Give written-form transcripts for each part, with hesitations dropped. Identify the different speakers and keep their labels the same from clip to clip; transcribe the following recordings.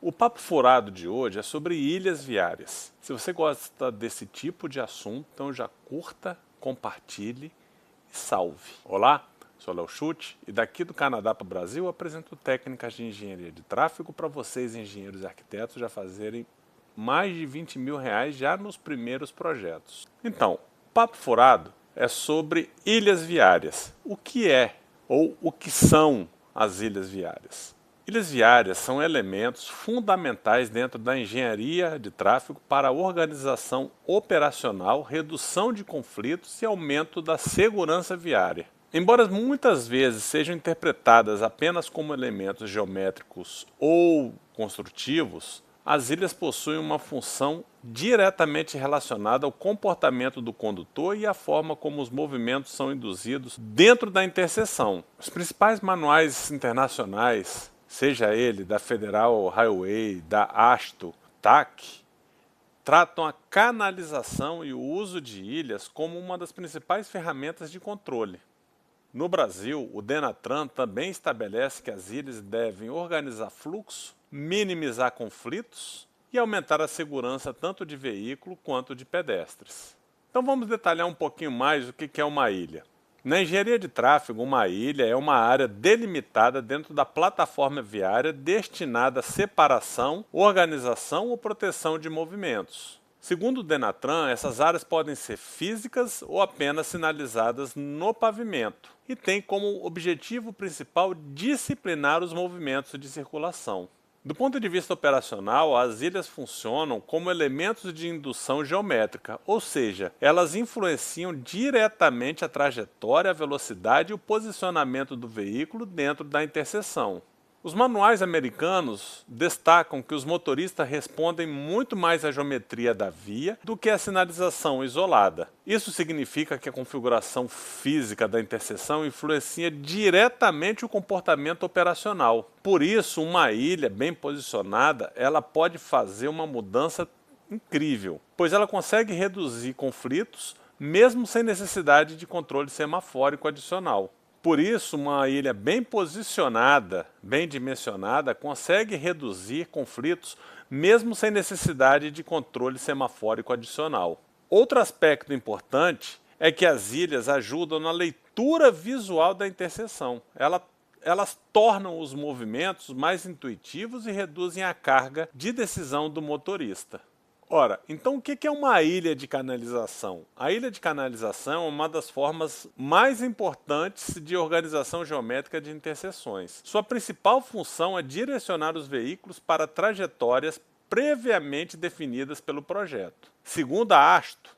Speaker 1: O papo furado de hoje é sobre ilhas viárias. Se você gosta desse tipo de assunto, então já curta, compartilhe e salve. Olá, sou Léo Schutt e daqui do Canadá para o Brasil apresento técnicas de engenharia de tráfego para vocês, engenheiros e arquitetos, já fazerem mais de 20 mil reais já nos primeiros projetos. Então, o papo furado é sobre ilhas viárias. O que é ou o que são as ilhas viárias? Ilhas viárias são elementos fundamentais dentro da engenharia de tráfego para a organização operacional, redução de conflitos e aumento da segurança viária. Embora muitas vezes sejam interpretadas apenas como elementos geométricos ou construtivos, as ilhas possuem uma função diretamente relacionada ao comportamento do condutor e à forma como os movimentos são induzidos dentro da interseção. Os principais manuais internacionais, seja ele da Federal Highway, da AASHTO, TAC, tratam a canalização e o uso de ilhas como uma das principais ferramentas de controle. No Brasil, o DENATRAN também estabelece que as ilhas devem organizar fluxo, minimizar conflitos e aumentar a segurança tanto de veículo quanto de pedestres. Então vamos detalhar um pouquinho mais o que é uma ilha. Na engenharia de tráfego, uma ilha é uma área delimitada dentro da plataforma viária destinada à separação, organização ou proteção de movimentos. Segundo o DENATRAN, essas áreas podem ser físicas ou apenas sinalizadas no pavimento e têm como objetivo principal disciplinar os movimentos de circulação. Do ponto de vista operacional, as ilhas funcionam como elementos de indução geométrica, ou seja, elas influenciam diretamente a trajetória, a velocidade e o posicionamento do veículo dentro da interseção. Os manuais americanos destacam que os motoristas respondem muito mais à geometria da via do que à sinalização isolada. Isso significa que a configuração física da interseção influencia diretamente o comportamento operacional. Por isso, uma ilha bem posicionada, ela pode fazer uma mudança incrível, pois ela consegue reduzir conflitos mesmo sem necessidade de controle semafórico adicional. Por isso, uma ilha bem posicionada, bem dimensionada, consegue reduzir conflitos mesmo sem necessidade de controle semafórico adicional. Outro aspecto importante é que as ilhas ajudam na leitura visual da interseção. Elas tornam os movimentos mais intuitivos e reduzem a carga de decisão do motorista. Ora, então o que é uma ilha de canalização? A ilha de canalização é uma das formas mais importantes de organização geométrica de interseções. Sua principal função é direcionar os veículos para trajetórias previamente definidas pelo projeto. Segundo a AASHTO,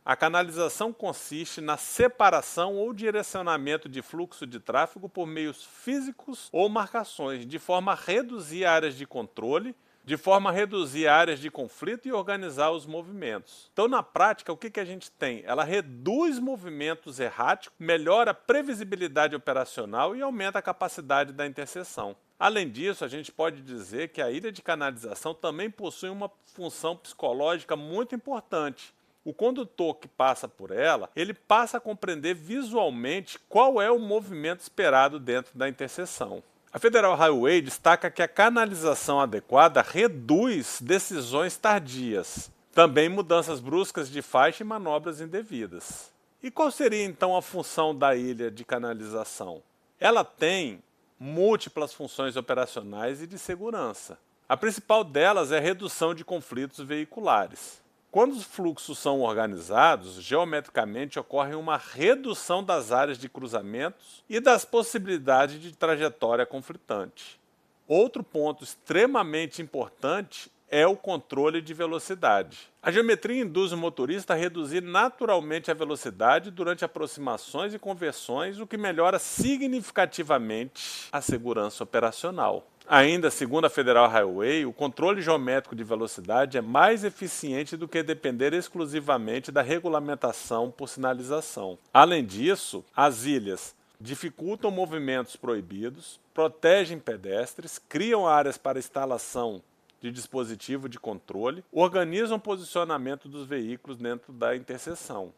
Speaker 1: a canalização consiste na separação ou direcionamento de fluxo de tráfego por meios físicos ou marcações, de forma a reduzir áreas de controle, de forma a reduzir áreas de conflito e organizar os movimentos. Então, na prática, o que a gente tem? Ela reduz movimentos erráticos, melhora a previsibilidade operacional e aumenta a capacidade da interseção. Além disso, a gente pode dizer que a ilha de canalização também possui uma função psicológica muito importante. O condutor que passa por ela, ele passa a compreender visualmente qual é o movimento esperado dentro da interseção. A Federal Highway destaca que a canalização adequada reduz decisões tardias, também mudanças bruscas de faixa e manobras indevidas. E qual seria então a função da ilha de canalização? Ela tem múltiplas funções operacionais e de segurança. A principal delas é a redução de conflitos veiculares. Quando os fluxos são organizados, geometricamente ocorre uma redução das áreas de cruzamentos e das possibilidades de trajetória conflitante. Outro ponto extremamente importante é o controle de velocidade. A geometria induz o motorista a reduzir naturalmente a velocidade durante aproximações e conversões, o que melhora significativamente a segurança operacional. Ainda, segundo a Federal Highway, o controle geométrico de velocidade é mais eficiente do que depender exclusivamente da regulamentação por sinalização. Além disso, as ilhas dificultam movimentos proibidos, protegem pedestres, criam áreas para instalação de dispositivo de controle, organizam o posicionamento dos veículos dentro da interseção.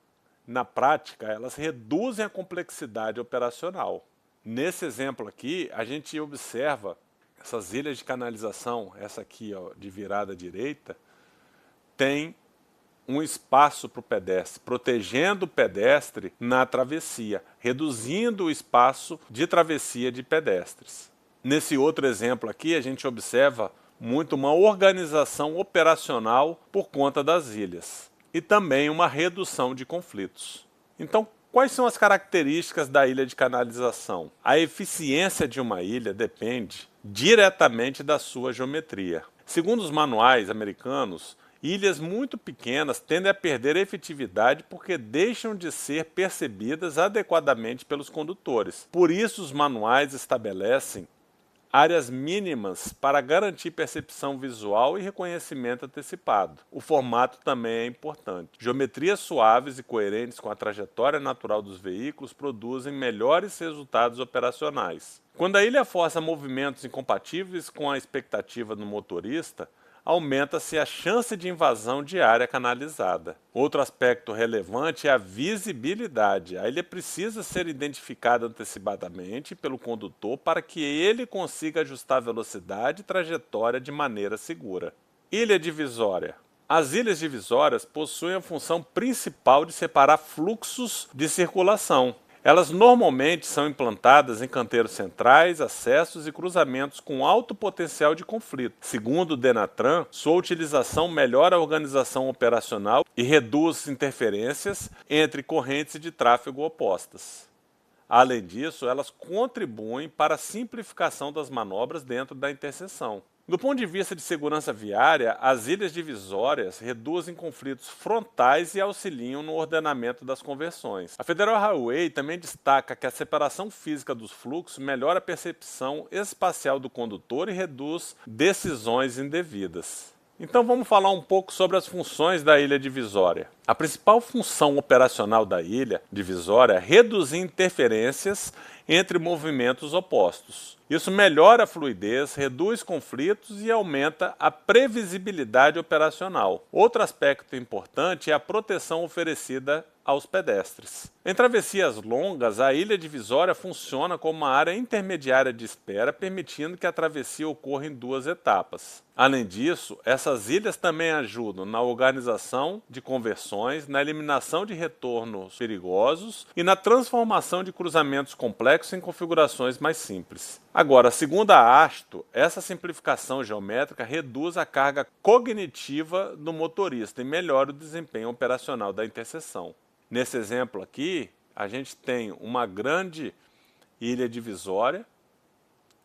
Speaker 1: Na prática, elas reduzem a complexidade operacional. Nesse exemplo aqui, a gente observa Essas ilhas de canalização, essa aqui ó, de virada à direita, tem um espaço para o pedestre, protegendo o pedestre na travessia, reduzindo o espaço de travessia de pedestres. Nesse outro exemplo aqui, a gente observa muito uma organização operacional por conta das ilhas e também uma redução de conflitos. Então, quais são as características da ilha de canalização? A eficiência de uma ilha depende diretamente da sua geometria. Segundo os manuais americanos, ilhas muito pequenas tendem a perder efetividade porque deixam de ser percebidas adequadamente pelos condutores. Por isso, os manuais estabelecem áreas mínimas para garantir percepção visual e reconhecimento antecipado. O formato também é importante. Geometrias suaves e coerentes com a trajetória natural dos veículos produzem melhores resultados operacionais. Quando a ilha força movimentos incompatíveis com a expectativa do motorista, aumenta-se a chance de invasão de área canalizada. Outro aspecto relevante é a visibilidade. A ilha precisa ser identificada antecipadamente pelo condutor para que ele consiga ajustar a velocidade e trajetória de maneira segura. Ilha divisória. As ilhas divisórias possuem a função principal de separar fluxos de circulação. Elas normalmente são implantadas em canteiros centrais, acessos e cruzamentos com alto potencial de conflito. Segundo o Denatran, sua utilização melhora a organização operacional e reduz interferências entre correntes de tráfego opostas. Além disso, elas contribuem para a simplificação das manobras dentro da interseção. Do ponto de vista de segurança viária, as ilhas divisórias reduzem conflitos frontais e auxiliam no ordenamento das conversões. A Federal Highway também destaca que a separação física dos fluxos melhora a percepção espacial do condutor e reduz decisões indevidas. Então vamos falar um pouco sobre as funções da ilha divisória. A principal função operacional da ilha divisória é reduzir interferências entre movimentos opostos. Isso melhora a fluidez, reduz conflitos e aumenta a previsibilidade operacional. Outro aspecto importante é a proteção oferecida aos pedestres. Em travessias longas, a ilha divisória funciona como uma área intermediária de espera, permitindo que a travessia ocorra em duas etapas. Além disso, essas ilhas também ajudam na organização de conversões, na eliminação de retornos perigosos e na transformação de cruzamentos complexos em configurações mais simples. Agora, segundo a AASHTO, essa simplificação geométrica reduz a carga cognitiva do motorista e melhora o desempenho operacional da interseção. Nesse exemplo aqui, a gente tem uma grande ilha divisória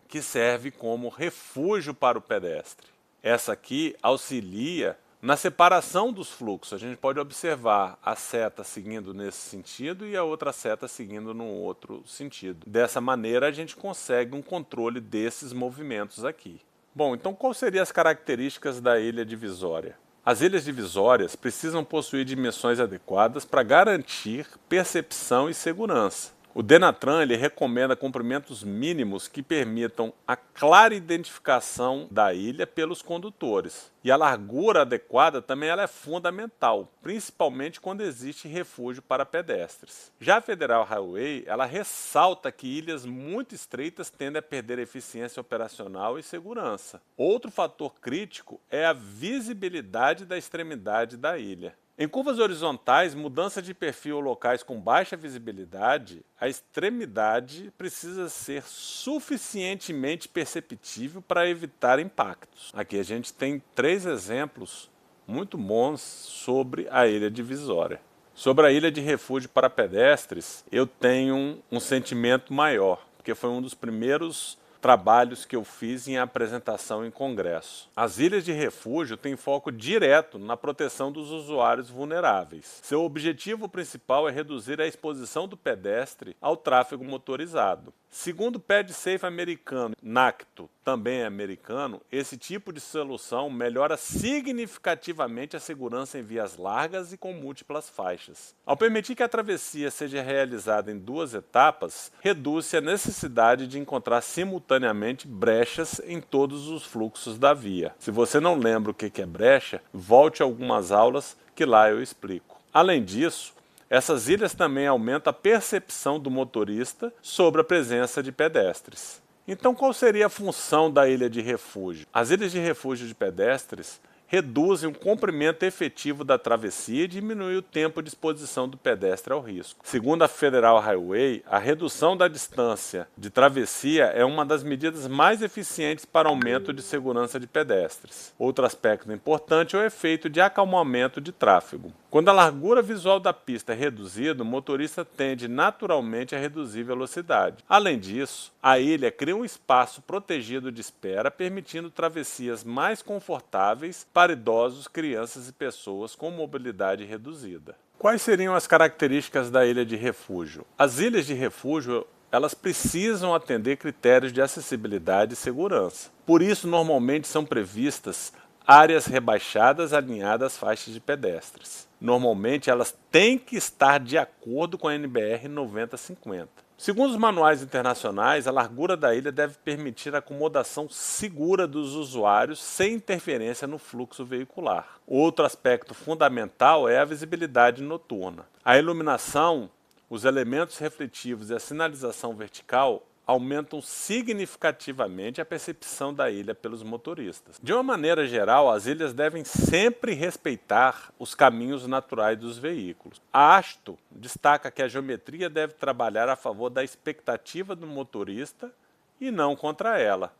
Speaker 1: que serve como refúgio para o pedestre. Essa aqui auxilia na separação dos fluxos. A gente pode observar a seta seguindo nesse sentido e a outra seta seguindo no outro sentido. Dessa maneira, a gente consegue um controle desses movimentos aqui. Bom, então quais seriam as características da ilha divisória? As ilhas divisórias precisam possuir dimensões adequadas para garantir percepção e segurança. O Denatran ele recomenda comprimentos mínimos que permitam a clara identificação da ilha pelos condutores. E a largura adequada também ela é fundamental, principalmente quando existe refúgio para pedestres. Já a Federal Highway ela ressalta que ilhas muito estreitas tendem a perder eficiência operacional e segurança. Outro fator crítico é a visibilidade da extremidade da ilha. Em curvas horizontais, mudança de perfil locais com baixa visibilidade, a extremidade precisa ser suficientemente perceptível para evitar impactos. Aqui a gente tem 3 exemplos muito bons sobre a ilha divisória. Sobre a ilha de refúgio para pedestres, eu tenho um sentimento maior, porque foi um dos primeiros trabalhos que eu fiz em apresentação em congresso. As ilhas de refúgio têm foco direto na proteção dos usuários vulneráveis. Seu objetivo principal é reduzir a exposição do pedestre ao tráfego motorizado. Segundo o PedSafe americano, NACTO, também é americano, esse tipo de solução melhora significativamente a segurança em vias largas e com múltiplas faixas. Ao permitir que a travessia seja realizada em 2 etapas, reduz-se a necessidade de encontrar simultaneamente brechas em todos os fluxos da via. Se você não lembra o que é brecha, volte a algumas aulas que lá eu explico. Além disso, essas ilhas também aumentam a percepção do motorista sobre a presença de pedestres. Então, qual seria a função da ilha de refúgio? As ilhas de refúgio de pedestres reduzem o comprimento efetivo da travessia e diminuem o tempo de exposição do pedestre ao risco. Segundo a Federal Highway, a redução da distância de travessia é uma das medidas mais eficientes para aumento de segurança de pedestres. Outro aspecto importante é o efeito de acalmamento de tráfego. Quando a largura visual da pista é reduzida, o motorista tende naturalmente a reduzir velocidade. Além disso, a ilha cria um espaço protegido de espera, permitindo travessias mais confortáveis para idosos, crianças e pessoas com mobilidade reduzida. Quais seriam as características da ilha de refúgio? As ilhas de refúgio elas precisam atender critérios de acessibilidade e segurança. Por isso, normalmente são previstas áreas rebaixadas alinhadas às faixas de pedestres. Normalmente, elas têm que estar de acordo com a NBR 9050. Segundo os manuais internacionais, a largura da ilha deve permitir a acomodação segura dos usuários sem interferência no fluxo veicular. Outro aspecto fundamental é a visibilidade noturna. A iluminação, os elementos refletivos e a sinalização vertical aumentam significativamente a percepção da ilha pelos motoristas. De uma maneira geral, as ilhas devem sempre respeitar os caminhos naturais dos veículos. A AASHTO destaca que a geometria deve trabalhar a favor da expectativa do motorista e não contra ela.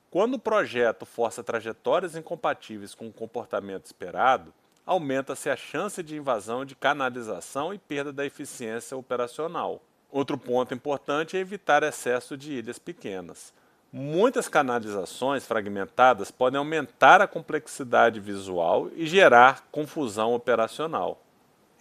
Speaker 1: Quando o projeto força trajetórias incompatíveis com o comportamento esperado, aumenta-se a chance de invasão de canalização e perda da eficiência operacional. Outro ponto importante é evitar excesso de ilhas pequenas. Muitas canalizações fragmentadas podem aumentar a complexidade visual e gerar confusão operacional.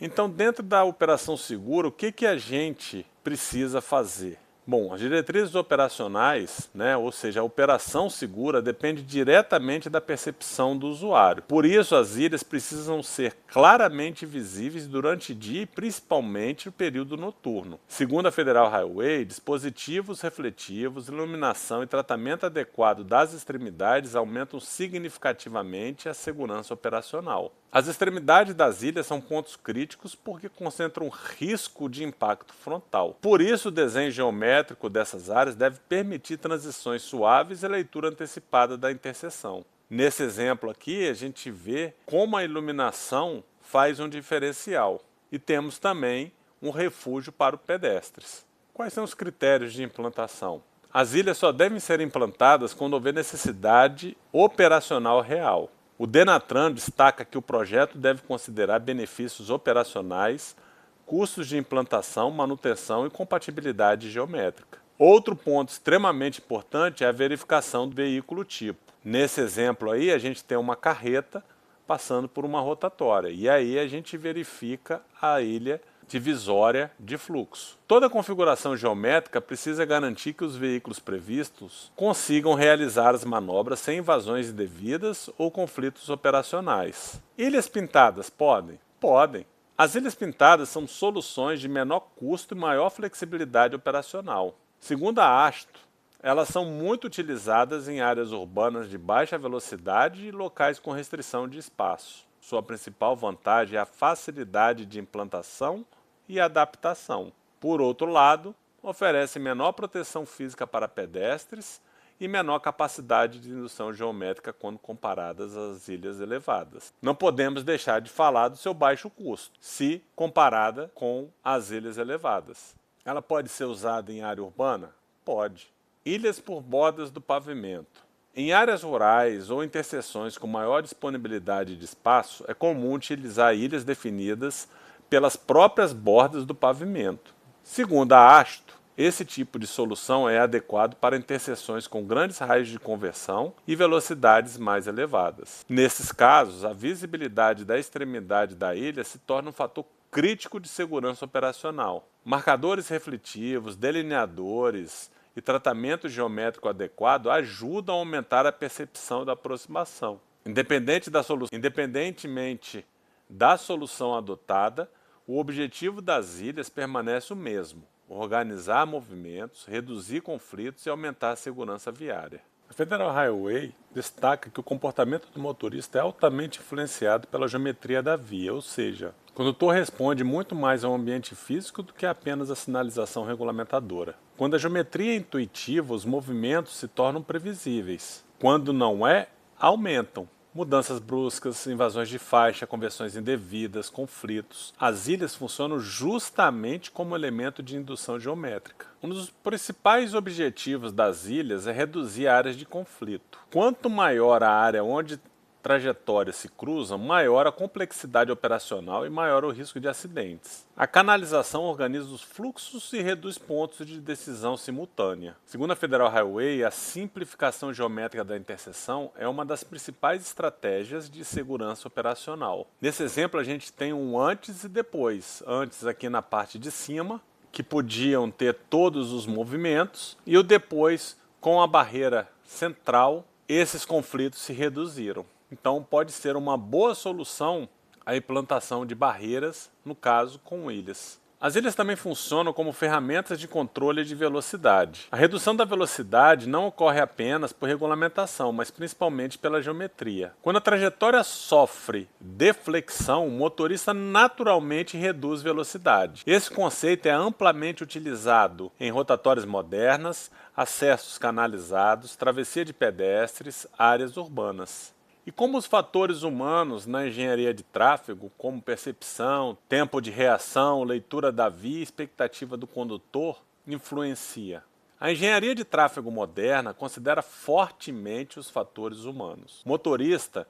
Speaker 1: Então, dentro da operação segura, o que a gente precisa fazer? Bom, as diretrizes operacionais, ou seja, a operação segura depende diretamente da percepção do usuário. Por isso, as ilhas precisam ser claramente visíveis durante o dia e principalmente no período noturno. Segundo a Federal Highway, dispositivos refletivos, iluminação e tratamento adequado das extremidades aumentam significativamente a segurança operacional. As extremidades das ilhas são pontos críticos porque concentram risco de impacto frontal. Por isso, o desenho geométrico dessas áreas deve permitir transições suaves e leitura antecipada da interseção. Nesse exemplo aqui, a gente vê como a iluminação faz um diferencial. E temos também um refúgio para os pedestres. Quais são os critérios de implantação? As ilhas só devem ser implantadas quando houver necessidade operacional real. O Denatran destaca que o projeto deve considerar benefícios operacionais, custos de implantação, manutenção e compatibilidade geométrica. Outro ponto extremamente importante é a verificação do veículo tipo. Nesse exemplo aí, a gente tem uma carreta passando por uma rotatória e aí a gente verifica a ilha divisória de fluxo. Toda configuração geométrica precisa garantir que os veículos previstos consigam realizar as manobras sem invasões indevidas ou conflitos operacionais. Ilhas pintadas podem? Podem. As ilhas pintadas são soluções de menor custo e maior flexibilidade operacional. Segundo a AASHTO, elas são muito utilizadas em áreas urbanas de baixa velocidade e locais com restrição de espaço. Sua principal vantagem é a facilidade de implantação e adaptação. Por outro lado, oferece menor proteção física para pedestres e menor capacidade de indução geométrica quando comparadas às ilhas elevadas. Não podemos deixar de falar do seu baixo custo, se comparada com as ilhas elevadas. Ela pode ser usada em área urbana? Pode. Ilhas por bordas do pavimento. Em áreas rurais ou interseções com maior disponibilidade de espaço, é comum utilizar ilhas definidas pelas próprias bordas do pavimento. Segundo a AASHTO, esse tipo de solução é adequado para interseções com grandes raios de conversão e velocidades mais elevadas. Nesses casos, a visibilidade da extremidade da ilha se torna um fator crítico de segurança operacional. Marcadores refletivos, delineadores e tratamento geométrico adequado ajudam a aumentar a percepção da aproximação. Independentemente da solução adotada, o objetivo das ilhas permanece o mesmo: organizar movimentos, reduzir conflitos e aumentar a segurança viária. A Federal Highway destaca que o comportamento do motorista é altamente influenciado pela geometria da via, ou seja, o condutor responde muito mais ao ambiente físico do que apenas a sinalização regulamentadora. Quando a geometria é intuitiva, os movimentos se tornam previsíveis. Quando não é, aumentam. Mudanças bruscas, invasões de faixa, conversões indevidas, conflitos. As ilhas funcionam justamente como elemento de indução geométrica. Um dos principais objetivos das ilhas é reduzir áreas de conflito. Quanto maior a área onde trajetórias se cruzam, maior a complexidade operacional e maior o risco de acidentes. A canalização organiza os fluxos e reduz pontos de decisão simultânea. Segundo a Federal Highway, a simplificação geométrica da interseção é uma das principais estratégias de segurança operacional. Nesse exemplo, a gente tem um antes e depois. Antes aqui na parte de cima, que podiam ter todos os movimentos, e o depois, com a barreira central, esses conflitos se reduziram. Então pode ser uma boa solução a implantação de barreiras, no caso com ilhas. As ilhas também funcionam como ferramentas de controle de velocidade. A redução da velocidade não ocorre apenas por regulamentação, mas principalmente pela geometria. Quando a trajetória sofre deflexão, o motorista naturalmente reduz velocidade. Esse conceito é amplamente utilizado em rotatórias modernas, acessos canalizados, travessia de pedestres, áreas urbanas. E como os fatores humanos na engenharia de tráfego, como percepção, tempo de reação, leitura da via e expectativa do condutor, influencia? A engenharia de tráfego moderna considera fortemente os fatores humanos. O motorista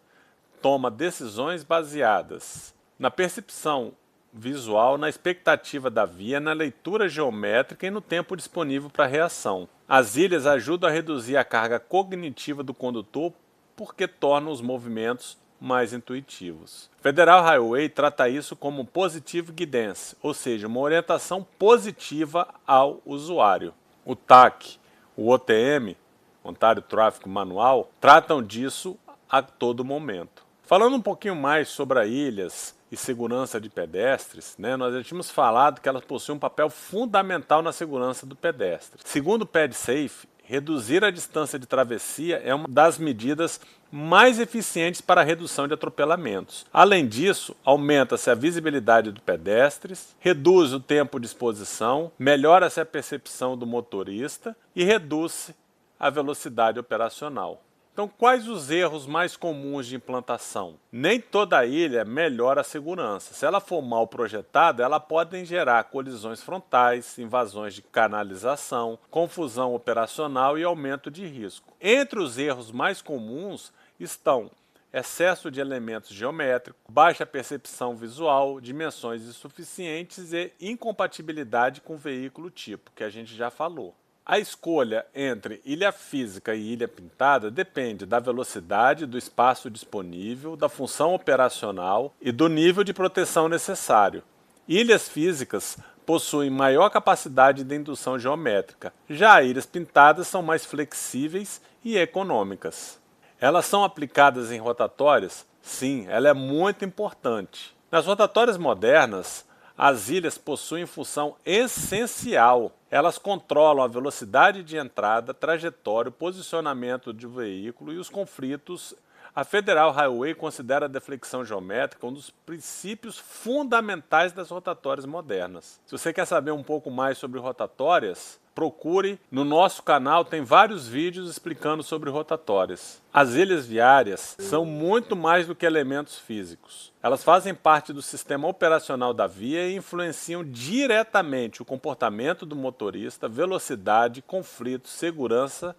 Speaker 1: toma decisões baseadas na percepção visual, na expectativa da via, na leitura geométrica e no tempo disponível para reação. As ilhas ajudam a reduzir a carga cognitiva do condutor porque tornam os movimentos mais intuitivos. Federal Highway trata isso como Positive Guidance, ou seja, uma orientação positiva ao usuário. O TAC, o OTM, Ontario Traffic Manual, tratam disso a todo momento. Falando um pouquinho mais sobre as ilhas e segurança de pedestres, nós já tínhamos falado que elas possuem um papel fundamental na segurança do pedestre. Segundo o PedSafe, reduzir a distância de travessia é uma das medidas mais eficientes para a redução de atropelamentos. Além disso, aumenta-se a visibilidade dos pedestres, reduz o tempo de exposição, melhora-se a percepção do motorista e reduz a velocidade operacional. Então, quais os erros mais comuns de implantação? Nem toda ilha melhora a segurança. Se ela for mal projetada, ela pode gerar colisões frontais, invasões de canalização, confusão operacional e aumento de risco. Entre os erros mais comuns estão excesso de elementos geométricos, baixa percepção visual, dimensões insuficientes e incompatibilidade com o veículo tipo, que a gente já falou. A escolha entre ilha física e ilha pintada depende da velocidade, do espaço disponível, da função operacional e do nível de proteção necessário. Ilhas físicas possuem maior capacidade de indução geométrica, já ilhas pintadas são mais flexíveis e econômicas. Elas são aplicadas em rotatórias? Sim, ela é muito importante. Nas rotatórias modernas, as ilhas possuem função essencial. Elas controlam a velocidade de entrada, trajetória, posicionamento do veículo e os conflitos. A Federal Highway considera a deflexão geométrica um dos princípios fundamentais das rotatórias modernas. Se você quer saber um pouco mais sobre rotatórias, procure no nosso canal, tem vários vídeos explicando sobre rotatórias. As ilhas viárias são muito mais do que elementos físicos. Elas fazem parte do sistema operacional da via e influenciam diretamente o comportamento do motorista, velocidade, conflitos, segurança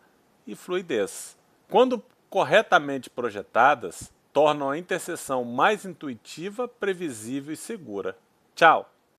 Speaker 1: e fluidez. Quando corretamente projetadas, tornam a interseção mais intuitiva, previsível e segura. Tchau!